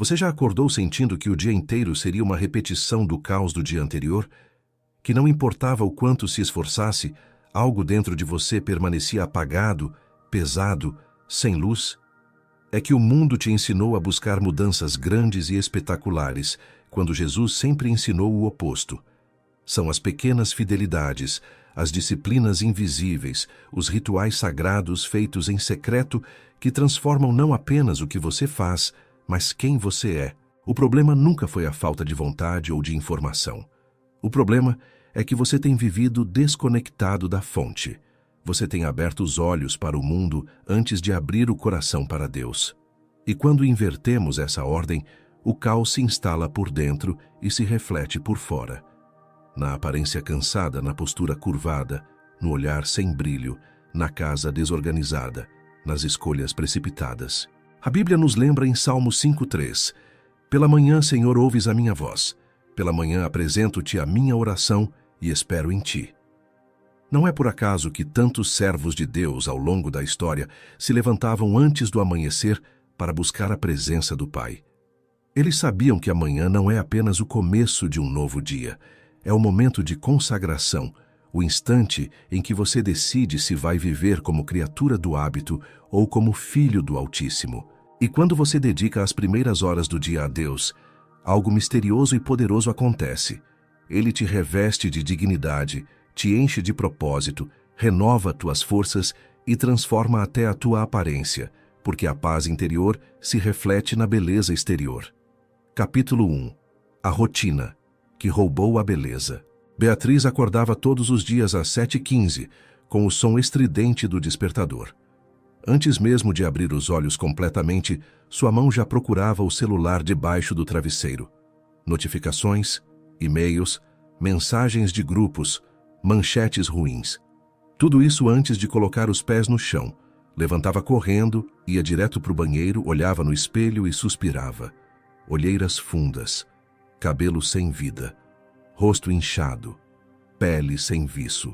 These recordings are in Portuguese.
Você já acordou sentindo que o dia inteiro seria uma repetição do caos do dia anterior? Que não importava o quanto se esforçasse, algo dentro de você permanecia apagado, pesado, sem luz? É que o mundo te ensinou a buscar mudanças grandes e espetaculares, quando Jesus sempre ensinou o oposto. São as pequenas fidelidades, as disciplinas invisíveis, os rituais sagrados feitos em secreto que transformam não apenas o que você faz, mas quem você é. O problema nunca foi a falta de vontade ou de informação. O problema é que você tem vivido desconectado da fonte. Você tem aberto os olhos para o mundo antes de abrir o coração para Deus. E quando invertemos essa ordem, o caos se instala por dentro e se reflete por fora. Na aparência cansada, na postura curvada, no olhar sem brilho, na casa desorganizada, nas escolhas precipitadas. A Bíblia nos lembra em Salmo 5:3: Pela manhã, Senhor, ouves a minha voz. Pela manhã apresento-te a minha oração e espero em ti. Não é por acaso que tantos servos de Deus ao longo da história se levantavam antes do amanhecer para buscar a presença do Pai. Eles sabiam que amanhã não é apenas o começo de um novo dia, é o momento de consagração, o instante em que você decide se vai viver como criatura do hábito ou como filho do Altíssimo. E quando você dedica as primeiras horas do dia a Deus, algo misterioso e poderoso acontece. Ele te reveste de dignidade, te enche de propósito, renova tuas forças e transforma até a tua aparência, porque a paz interior se reflete na beleza exterior. Capítulo 1. A rotina, que roubou a beleza. Beatriz acordava todos os dias às 7h15, com o som estridente do despertador. Antes mesmo de abrir os olhos completamente, sua mão já procurava o celular debaixo do travesseiro. Notificações, e-mails, mensagens de grupos, manchetes ruins. Tudo isso antes de colocar os pés no chão. Levantava correndo, ia direto para o banheiro, olhava no espelho e suspirava. Olheiras fundas, cabelo sem vida, rosto inchado, pele sem viço.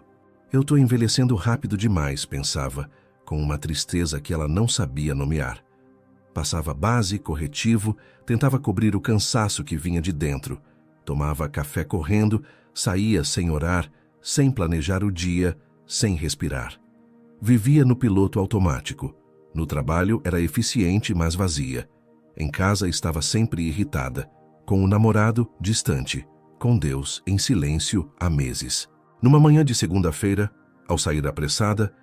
Eu estou envelhecendo rápido demais, pensava, com uma tristeza que ela não sabia nomear. Passava base, corretivo, tentava cobrir o cansaço que vinha de dentro. Tomava café correndo, saía sem orar, sem planejar o dia, sem respirar. Vivia no piloto automático. No trabalho era eficiente, mas vazia. Em casa estava sempre irritada. Com o namorado, distante. Com Deus, em silêncio, há meses. Numa manhã de segunda-feira, ao sair apressada,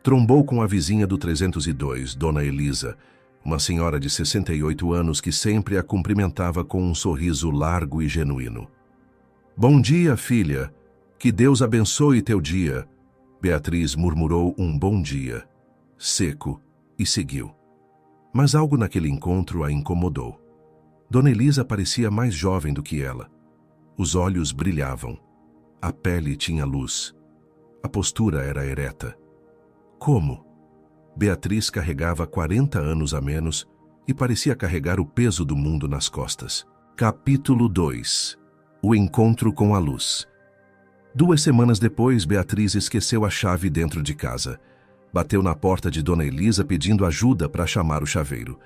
trombou com a vizinha do 302, Dona Elisa, uma senhora de 68 anos que sempre a cumprimentava com um sorriso largo e genuíno. Bom dia, filha. Que Deus abençoe teu dia. Beatriz murmurou um bom dia, seco, e seguiu. Mas algo naquele encontro a incomodou. Dona Elisa parecia mais jovem do que ela. Os olhos brilhavam. A pele tinha luz. A postura era ereta. Como? Beatriz carregava 40 anos a menos e parecia carregar o peso do mundo nas costas. Capítulo 2. O encontro com a luz. 2 semanas depois, Beatriz esqueceu a chave dentro de casa. Bateu na porta de Dona Elisa pedindo ajuda para chamar o chaveiro.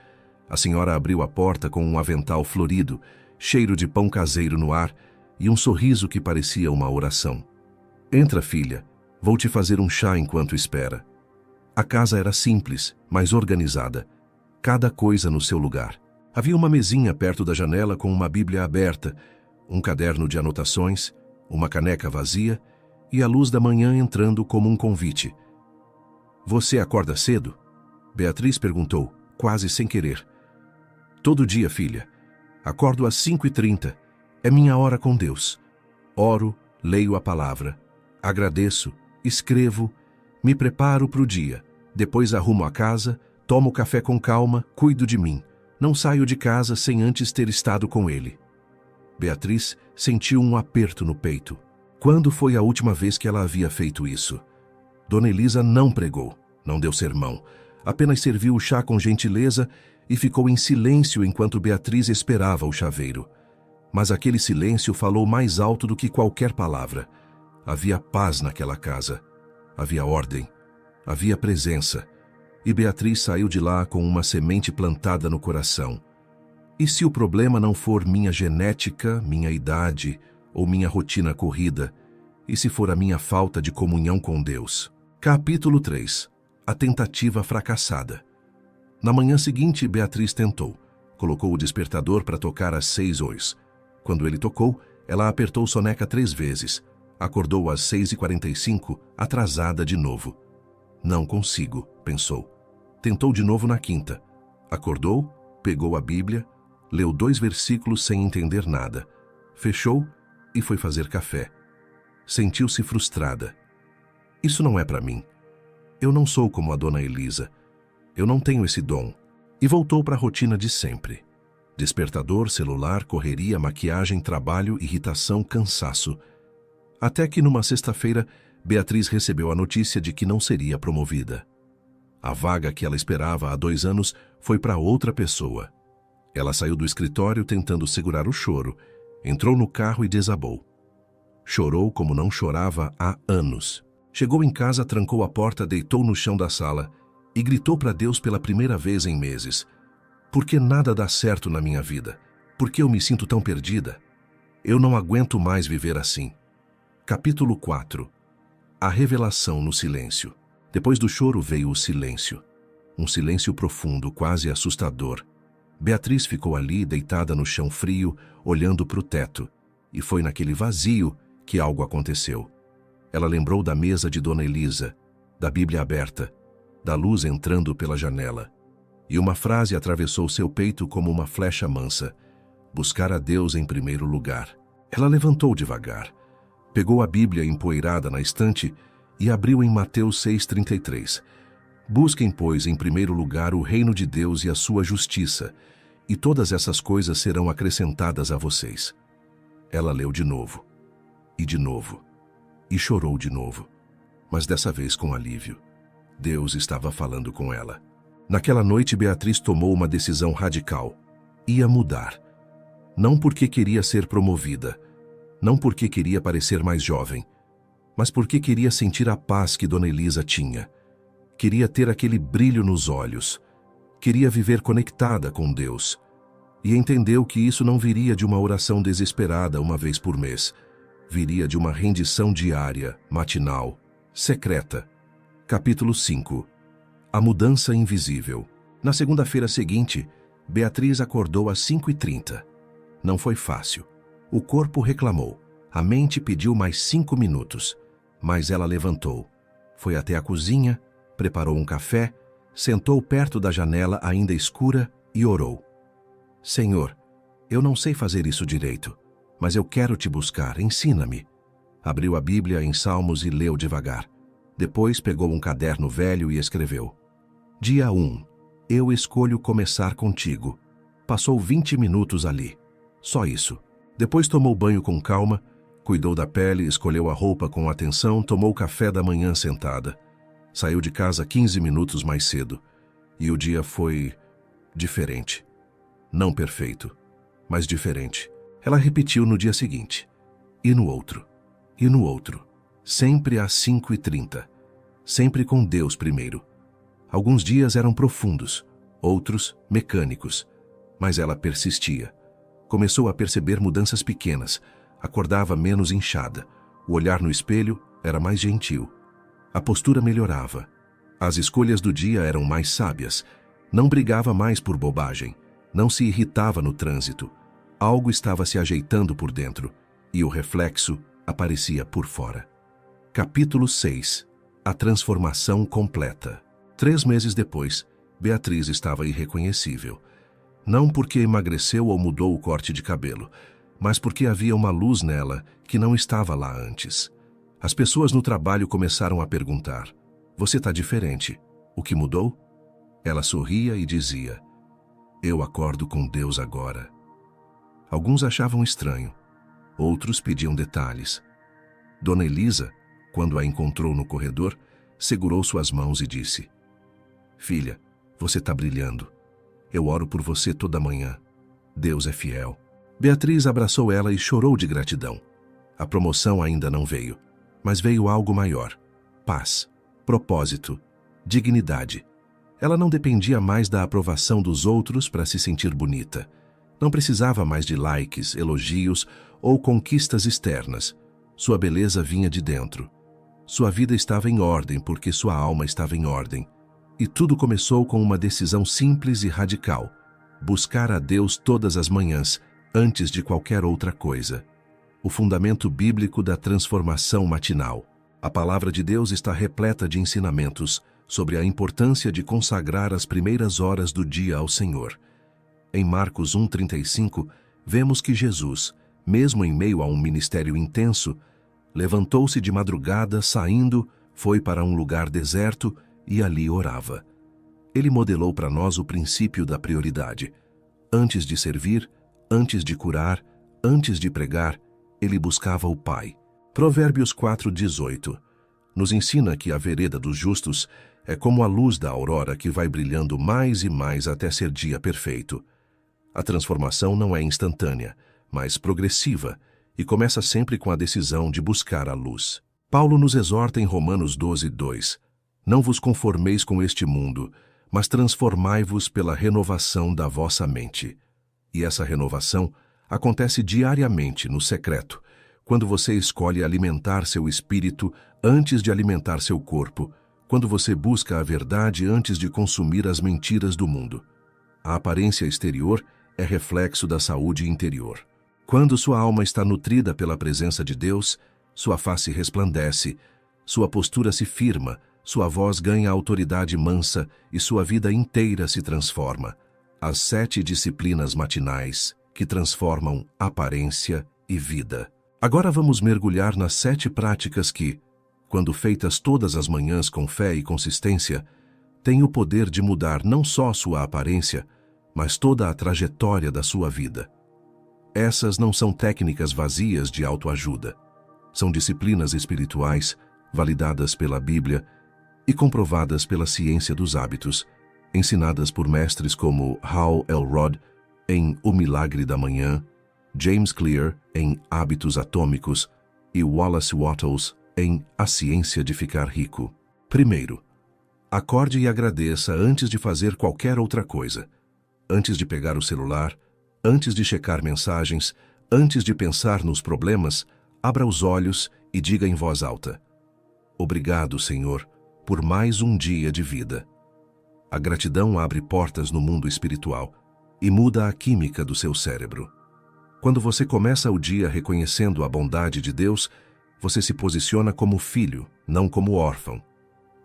A senhora abriu a porta com um avental florido, cheiro de pão caseiro no ar e um sorriso que parecia uma oração. Entra, filha. Vou te fazer um chá enquanto espera. A casa era simples, mas organizada. Cada coisa no seu lugar. Havia uma mesinha perto da janela com uma Bíblia aberta, um caderno de anotações, uma caneca vazia e a luz da manhã entrando como um convite. Você acorda cedo? Beatriz perguntou, quase sem querer. Todo dia, filha. Acordo às 5h30. É minha hora com Deus. Oro, leio a palavra. Agradeço, escrevo, me preparo para o dia. Depois arrumo a casa, tomo café com calma, cuido de mim. Não saio de casa sem antes ter estado com ele. Beatriz sentiu um aperto no peito. Quando foi a última vez que ela havia feito isso? Dona Elisa não pregou, não deu sermão. Apenas serviu o chá com gentileza e ficou em silêncio enquanto Beatriz esperava o chaveiro. Mas aquele silêncio falou mais alto do que qualquer palavra. Havia paz naquela casa. Havia ordem. Havia presença. E Beatriz saiu de lá com uma semente plantada no coração. E se o problema não for minha genética, minha idade ou minha rotina corrida? E se for a minha falta de comunhão com Deus? Capítulo 3. A tentativa fracassada. Na manhã seguinte, Beatriz tentou. Colocou o despertador para tocar às 6 horas. Quando ele tocou, ela apertou soneca 3 vezes. Acordou às 6h45, atrasada de novo. Não consigo, pensou. Tentou de novo na quinta. Acordou, pegou a Bíblia, leu 2 versículos sem entender nada. Fechou e foi fazer café. Sentiu-se frustrada. Isso não é para mim. Eu não sou como a dona Elisa. Eu não tenho esse dom. E voltou para a rotina de sempre. Despertador, celular, correria, maquiagem, trabalho, irritação, cansaço. Até que numa sexta-feira, Beatriz recebeu a notícia de que não seria promovida. A vaga que ela esperava há 2 anos foi para outra pessoa. Ela saiu do escritório tentando segurar o choro, entrou no carro e desabou. Chorou como não chorava há anos. Chegou em casa, trancou a porta, deitou no chão da sala e gritou para Deus pela primeira vez em meses. Por que nada dá certo na minha vida? Por que eu me sinto tão perdida? Eu não aguento mais viver assim. Capítulo 4. A revelação no silêncio. Depois do choro veio o silêncio. Um silêncio profundo, quase assustador. Beatriz ficou ali, deitada no chão frio, olhando para o teto. E foi naquele vazio que algo aconteceu. Ela lembrou da mesa de Dona Elisa, da Bíblia aberta, da luz entrando pela janela. E uma frase atravessou seu peito como uma flecha mansa. Buscar a Deus em primeiro lugar. Ela levantou devagar, pegou a Bíblia empoeirada na estante e abriu em Mateus 6,33. Busquem, pois, em primeiro lugar o reino de Deus e a sua justiça, e todas essas coisas serão acrescentadas a vocês. Ela leu de novo, e chorou de novo, mas dessa vez com alívio. Deus estava falando com ela. Naquela noite, Beatriz tomou uma decisão radical. Ia mudar. Não porque queria ser promovida, não porque queria parecer mais jovem, mas porque queria sentir a paz que Dona Elisa tinha. Queria ter aquele brilho nos olhos. Queria viver conectada com Deus. E entendeu que isso não viria de uma oração desesperada uma vez por mês. Viria de uma rendição diária, matinal, secreta. Capítulo 5. A mudança invisível. Na segunda-feira seguinte, Beatriz acordou às 5h30. Não foi fácil. O corpo reclamou. A mente pediu mais 5 minutos. Mas ela levantou. Foi até a cozinha, preparou um café, sentou perto da janela ainda escura e orou. Senhor, eu não sei fazer isso direito, mas eu quero te buscar, ensina-me. Abriu a Bíblia em Salmos e leu devagar. Depois pegou um caderno velho e escreveu. Dia 1. Eu escolho começar contigo. Passou 20 minutos ali. Só isso. Depois tomou banho com calma, cuidou da pele, escolheu a roupa com atenção, tomou café da manhã sentada. Saiu de casa 15 minutos mais cedo. E o dia foi diferente. Não perfeito, mas diferente. Ela repetiu no dia seguinte. E no outro. E no outro. Sempre às 5h30. Sempre com Deus primeiro. Alguns dias eram profundos, outros mecânicos. Mas ela persistia. Começou a perceber mudanças pequenas. Acordava menos inchada. O olhar no espelho era mais gentil. A postura melhorava. As escolhas do dia eram mais sábias. Não brigava mais por bobagem. Não se irritava no trânsito. Algo estava se ajeitando por dentro. E o reflexo aparecia por fora. Capítulo 6. A transformação completa. 3 meses depois, Beatriz estava irreconhecível. Não porque emagreceu ou mudou o corte de cabelo, mas porque havia uma luz nela que não estava lá antes. As pessoas no trabalho começaram a perguntar: você está diferente. O que mudou? Ela sorria e dizia: eu acordo com Deus agora. Alguns achavam estranho. Outros pediam detalhes. Dona Elisa, quando a encontrou no corredor, segurou suas mãos e disse: filha, você está brilhando. Eu oro por você toda manhã. Deus é fiel. Beatriz abraçou ela e chorou de gratidão. A promoção ainda não veio, mas veio algo maior: paz, propósito, dignidade. Ela não dependia mais da aprovação dos outros para se sentir bonita. Não precisava mais de likes, elogios ou conquistas externas. Sua beleza vinha de dentro. Sua vida estava em ordem porque sua alma estava em ordem. E tudo começou com uma decisão simples e radical: buscar a Deus todas as manhãs, antes de qualquer outra coisa. O fundamento bíblico da transformação matinal. A palavra de Deus está repleta de ensinamentos sobre a importância de consagrar as primeiras horas do dia ao Senhor. Em Marcos 1:35, vemos que Jesus, mesmo em meio a um ministério intenso, levantou-se de madrugada, saindo, foi para um lugar deserto e ali orava. Ele modelou para nós o princípio da prioridade. Antes de servir, antes de curar, antes de pregar, ele buscava o Pai. Provérbios 4:18 nos ensina que a vereda dos justos é como a luz da aurora que vai brilhando mais e mais até ser dia perfeito. A transformação não é instantânea, mas progressiva, e começa sempre com a decisão de buscar a luz. Paulo nos exorta em Romanos 12:2: Não vos conformeis com este mundo, mas transformai-vos pela renovação da vossa mente. E essa renovação acontece diariamente no secreto, quando você escolhe alimentar seu espírito antes de alimentar seu corpo, quando você busca a verdade antes de consumir as mentiras do mundo. A aparência exterior é reflexo da saúde interior. Quando sua alma está nutrida pela presença de Deus, sua face resplandece, sua postura se firma, sua voz ganha autoridade mansa e sua vida inteira se transforma. As 7 disciplinas matinais que transformam aparência e vida. Agora vamos mergulhar nas 7 práticas que, quando feitas todas as manhãs com fé e consistência, têm o poder de mudar não só sua aparência, mas toda a trajetória da sua vida. Essas não são técnicas vazias de autoajuda. São disciplinas espirituais, validadas pela Bíblia e comprovadas pela ciência dos hábitos, ensinadas por mestres como Hal Elrod em O Milagre da Manhã, James Clear em Hábitos Atômicos e Wallace Wattles em A Ciência de Ficar Rico. Primeiro, acorde e agradeça antes de fazer qualquer outra coisa. Antes de pegar o celular, antes de checar mensagens, antes de pensar nos problemas, abra os olhos e diga em voz alta: Obrigado, Senhor, por mais um dia de vida. A gratidão abre portas no mundo espiritual e muda a química do seu cérebro. Quando você começa o dia reconhecendo a bondade de Deus, você se posiciona como filho, não como órfão.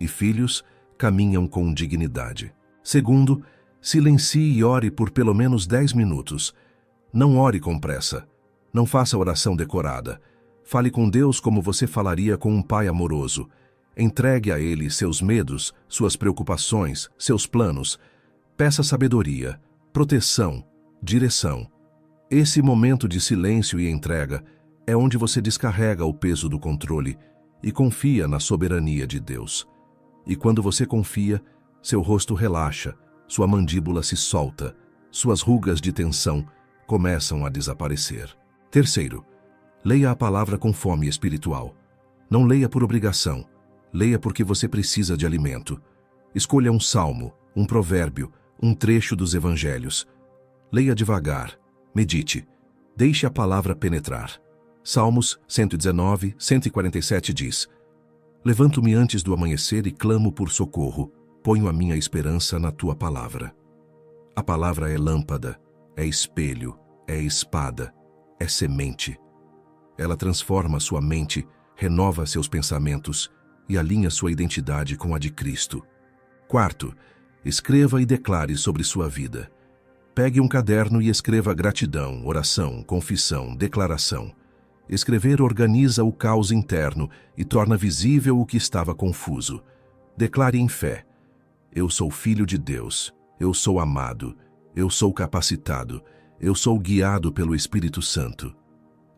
E filhos caminham com dignidade. Segundo, silencie e ore por pelo menos 10 minutos. Não ore com pressa. Não faça oração decorada. Fale com Deus como você falaria com um pai amoroso. Entregue a Ele seus medos, suas preocupações, seus planos. Peça sabedoria, proteção, direção. Esse momento de silêncio e entrega é onde você descarrega o peso do controle e confia na soberania de Deus. E quando você confia, seu rosto relaxa, sua mandíbula se solta, suas rugas de tensão começam a desaparecer. Terceiro, leia a palavra com fome espiritual. Não leia por obrigação, leia porque você precisa de alimento. Escolha um salmo, um provérbio, um trecho dos evangelhos. Leia devagar, medite, deixe a palavra penetrar. Salmos 119, 147 diz: Levanto-me antes do amanhecer e clamo por socorro, ponho a minha esperança na tua palavra. A palavra é lâmpada, é espelho, é espada, é semente. Ela transforma sua mente, renova seus pensamentos e alinha sua identidade com a de Cristo. Quarto, escreva e declare sobre sua vida. Pegue um caderno e escreva gratidão, oração, confissão, declaração. Escrever organiza o caos interno e torna visível o que estava confuso. Declare em fé: Eu sou filho de Deus, eu sou amado, eu sou capacitado, eu sou guiado pelo Espírito Santo.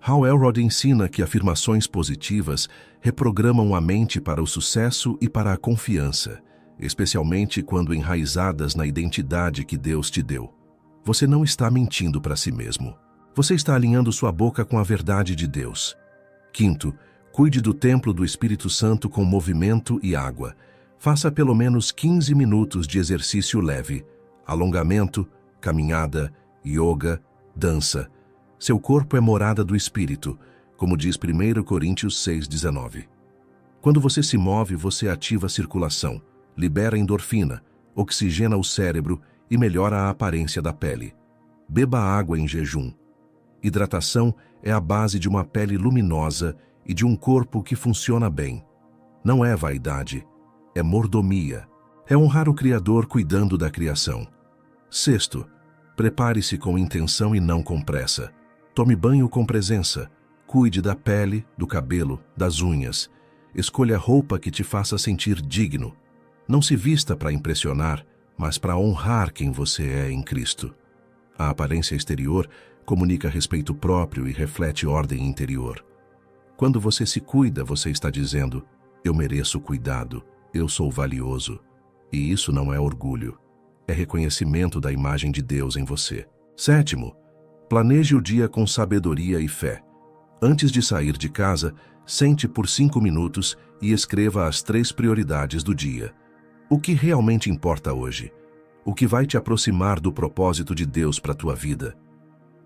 Hal Elrod ensina que afirmações positivas reprogramam a mente para o sucesso e para a confiança, especialmente quando enraizadas na identidade que Deus te deu. Você não está mentindo para si mesmo. Você está alinhando sua boca com a verdade de Deus. Quinto, cuide do templo do Espírito Santo com movimento e água. Faça pelo menos 15 minutos de exercício leve, alongamento, caminhada, yoga, dança. Seu corpo é morada do Espírito, como diz 1 Coríntios 6,19. Quando você se move, você ativa a circulação, libera endorfina, oxigena o cérebro e melhora a aparência da pele. Beba água em jejum. Hidratação é a base de uma pele luminosa e de um corpo que funciona bem. Não é vaidade, é mordomia. É honrar o Criador cuidando da criação. Sexto, prepare-se com intenção e não com pressa. Tome banho com presença. Cuide da pele, do cabelo, das unhas. Escolha roupa que te faça sentir digno. Não se vista para impressionar, mas para honrar quem você é em Cristo. A aparência exterior comunica respeito próprio e reflete ordem interior. Quando você se cuida, você está dizendo: eu mereço cuidado, eu sou valioso. E isso não é orgulho, é reconhecimento da imagem de Deus em você. Sétimo, planeje o dia com sabedoria e fé. Antes de sair de casa, sente por 5 minutos e escreva as 3 prioridades do dia. O que realmente importa hoje? O que vai te aproximar do propósito de Deus para a tua vida?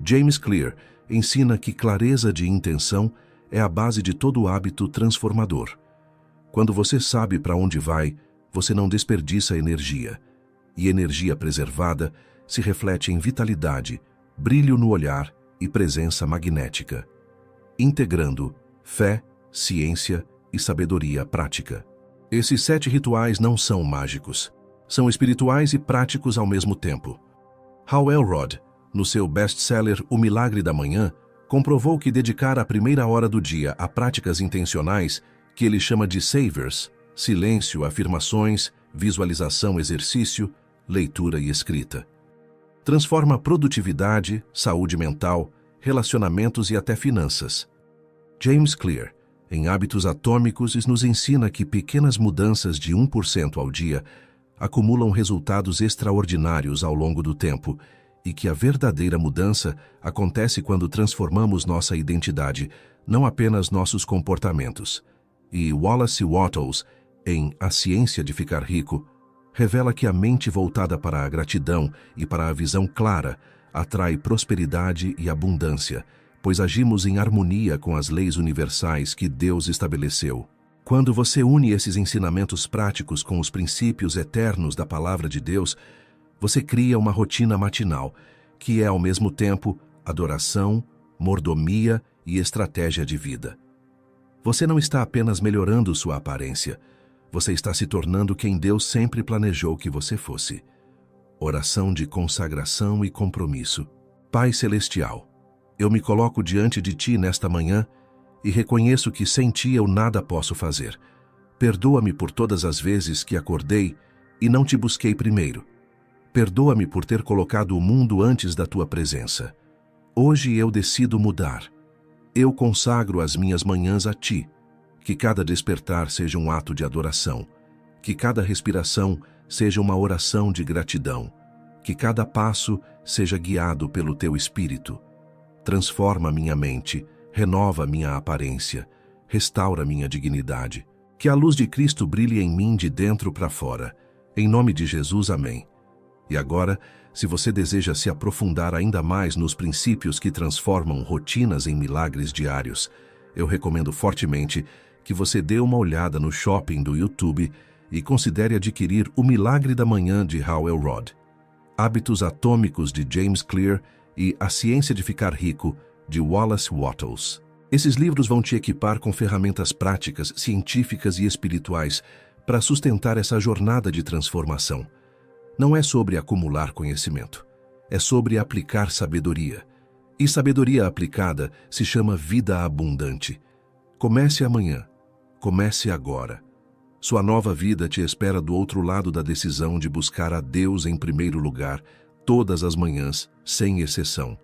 James Clear ensina que clareza de intenção é a base de todo hábito transformador. Quando você sabe para onde vai, você não desperdiça energia. E energia preservada se reflete em vitalidade, brilho no olhar e presença magnética. Integrando fé, ciência e sabedoria prática. Esses 7 rituais não são mágicos. São espirituais e práticos ao mesmo tempo. Hal Elrod, no seu best-seller O Milagre da Manhã, comprovou que dedicar a primeira hora do dia a práticas intencionais, que ele chama de savers, silêncio, afirmações, visualização, exercício, leitura e escrita, transforma produtividade, saúde mental, relacionamentos e até finanças. James Clear, em Hábitos Atômicos, nos ensina que pequenas mudanças de 1% ao dia acumulam resultados extraordinários ao longo do tempo e que a verdadeira mudança acontece quando transformamos nossa identidade, não apenas nossos comportamentos. E Wallace Wattles, em A Ciência de Ficar Rico, revela que a mente voltada para a gratidão e para a visão clara atrai prosperidade e abundância, pois agimos em harmonia com as leis universais que Deus estabeleceu. Quando você une esses ensinamentos práticos com os princípios eternos da Palavra de Deus, você cria uma rotina matinal, que é ao mesmo tempo adoração, mordomia e estratégia de vida. Você não está apenas melhorando sua aparência, você está se tornando quem Deus sempre planejou que você fosse. Oração de consagração e compromisso. Pai Celestial, eu me coloco diante de Ti nesta manhã e reconheço que sem Ti eu nada posso fazer. Perdoa-me por todas as vezes que acordei e não Te busquei primeiro. Perdoa-me por ter colocado o mundo antes da Tua presença. Hoje eu decido mudar. Eu consagro as minhas manhãs a Ti. Que cada despertar seja um ato de adoração. Que cada respiração seja uma oração de gratidão. Que cada passo seja guiado pelo Teu Espírito. Transforma minha mente, renova minha aparência, restaura minha dignidade. Que a luz de Cristo brilhe em mim de dentro para fora. Em nome de Jesus, amém. E agora, se você deseja se aprofundar ainda mais nos princípios que transformam rotinas em milagres diários, eu recomendo fortemente que você dê uma olhada no shopping do YouTube e considere adquirir O Milagre da Manhã de Hal Elrod, Hábitos Atômicos de James Clear e A Ciência de Ficar Rico de Wallace Wattles. Esses livros vão te equipar com ferramentas práticas, científicas e espirituais para sustentar essa jornada de transformação. Não é sobre acumular conhecimento, é sobre aplicar sabedoria. E sabedoria aplicada se chama vida abundante. Comece amanhã. Comece agora. Sua nova vida te espera do outro lado da decisão de buscar a Deus em primeiro lugar, todas as manhãs, sem exceção.